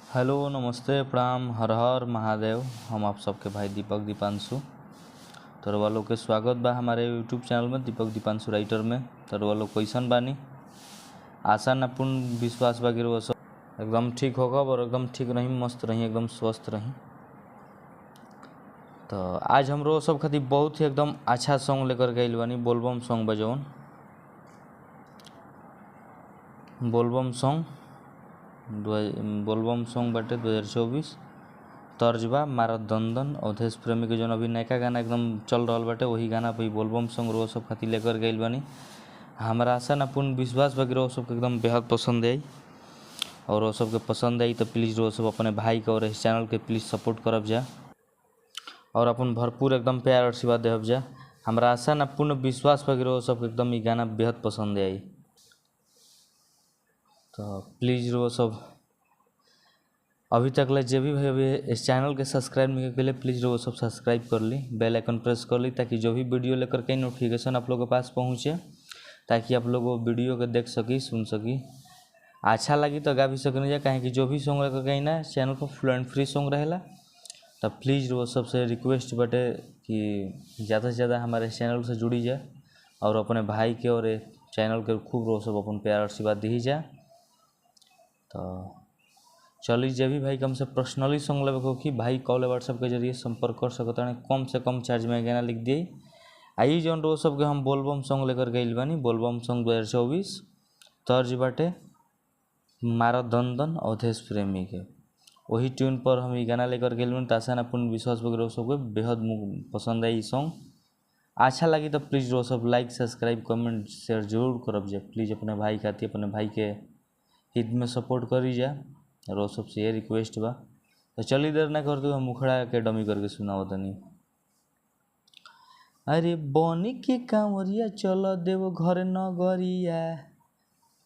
Hello नमस्ते प्रणाम हर हर महादेव। हम आप सबके भाई दीपक दीपांशु तरवा लोग के स्वागत बा हमारे यूट्यूब चैनल में दीपक दीपांशु राइटर में। तरवा लोग कैसन बानी, आशा न पूर्ण विश्वास बा कि वो सब एकदम ठीक होगा और एकदम ठीक रही, मस्त रही, एकदम स्वस्थ रही। तो आज हम रोज सब खातिर बहुत ही एकदम अच्छा सॉन्ग लेकर गए बानी। बोलबम सॉन्ग बजौन बोलबम सॉन्ग बाटे 2024 तर्जबा मारा दंदन अवधेश प्रेमी के जौन अभी नयका गाना एकदम चल रहा बाटे वही गाना पे बोलबम सॉन्ग रोज सब खातिर लेकर गए बानी। हमारा आशा ना पूर्ण विश्वास बा कि रोज सबके एकदम बेहद पसंद आई और वो सबके पसंद आई तो प्लीज़ रोज सब अपने भाई के और इस चैनल के प्लीज़ सपोर्ट करब जा और अपन भरपूर एकदम प्यार और आशीर्वाद देव जा। हमारा आशा ना पूर्ण विश्वास बा कि रोज सबके एकदम ये गाना बेहद पसंद आई। तो प्लीज़ रोज सब अभी तक ले जो भी भाई अभी इस चैनल के सब्सक्राइब नहीं के लिए प्लीज़ वो सब सब्सक्राइब कर ली, बेल आइकन प्रेस कर ली ताकि जो भी वीडियो लेकर के नोटिफिकेशन आप लोगों के पास पहुँचे, ताकि आप लोग वो वीडियो को देख सकी सुन सकी। अच्छा लगी तो गा भी सकनी जा, कहें कि जो भी सॉन्ग लेकर गई ना चैनल पर फुल एंड फ्री सॉन्ग रहेला। तो प्लीज़ वो सबसे रिक्वेस्ट बटे कि ज़्यादा से ज़्यादा हमारे चैनल से जुड़ी जाए और अपने भाई के और चैनल के खूब रो सब अपन प्यार आशीर्वाद दी जाए। तो चलिए जे भी भाई कम से पर्सनली सॉन्ग लेवे को कि भाई कॉल व्हाट्सएप के जरिए संपर्क कर सकता है, कम से कम चार्ज में गाना लिख दिए। आई जौन रोज सबके हम बोलबम सॉन्ग लेकर गई बानी, बोलबम सॉन्ग 2024 तर्ज बाटे मारा दंदन अवधेश प्रेमी के वही ट्यून पर हम ये गाना लेकर गए बानी। आशा ना पूर्ण विश्वास वगैरह सबको बेहद पसंद आई सॉन्ग। अच्छा लगी तो प्लीज़ रोज सब लाइक सब्सक्राइब कमेंट शेयर जरूर करब जा। प्लीज़ अपने भाई खातिर अपने भाई के हित में सपोर्ट करी जा और वो सबसे ये रिक्वेस्ट बा। तो चलिए देर ना करते हम मुखड़ा के डमी करके सुनाओ तनी। अरे बनी के कांवरिया चलो देव घर नगरिया,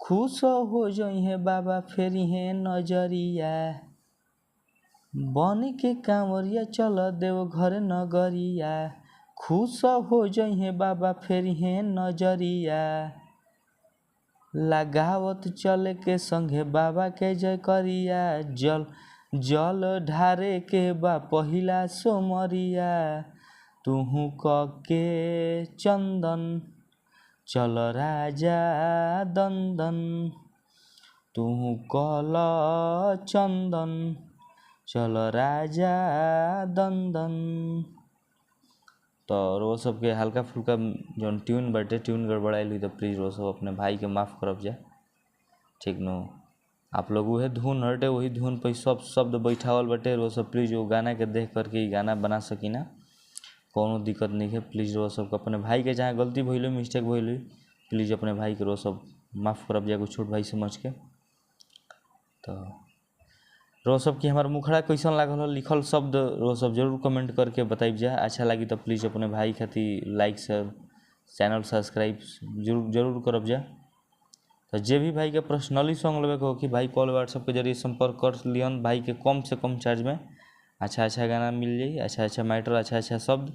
खुश हो जइहे बाबा फेरी है नजरिया। बनी के कांवरिया चलो देव घर नगरिया, खुश हो जइहे बाबा फेरी है नजरिया। लगावत चले के संगे बाबा के जय करिया, जल ढारे के बा पहिला सोमरिया। तुहू क के चंदन चल राजा दंदन, तुहू कल चंदन चल राजा दंदन। तो वो सबके हल्का फुल्का जो ट्यून बाटे ट्यून गड़बड़ाइल हुई तो प्लीज़ वो सब अपने भाई के माफ़ करब जा, ठीक नो। आप लोग वही धुन हटे वही धुन पर सब शब्द बैठावल बटे, वो सब प्लीज़ वो गाना के देख करके गाना बना सकी ना, कोनो दिक्कत नहीं है। प्लीज़ वो सब अपने भाई के जहाँ गलती भइल मिस्टेक भइल प्लीज़ अपने भाई के रो सब माफ़ करब जा, छोट भाई समझ के। तो रो सब कि हमारे मुखड़ा कैसन लागल हो लिखल शब्द रो सब जरूर कमेंट करके बताइब जा। अच्छा लगी तो प्लीज़ अपने भाई खातिर लाइक शेयर चैनल सब्सक्राइब जरूर करब जा। तो जे भी भाई के पर्सनली सॉन्ग लेवे को कि भाई कॉल व्हाट्सएप के जरिए संपर्क कर लियन, भाई के कम से कम चार्ज में अच्छा गाना मिल जाई, अच्छा मैटर अच्छा शब्द।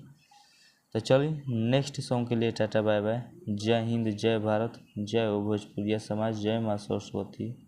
तो चलिए नेक्स्ट सॉन्ग के लिए टाटा बाय बाय। जय हिंद, जय भारत, जय हो भोजपुरिया समाज, जय माँ सरस्वती।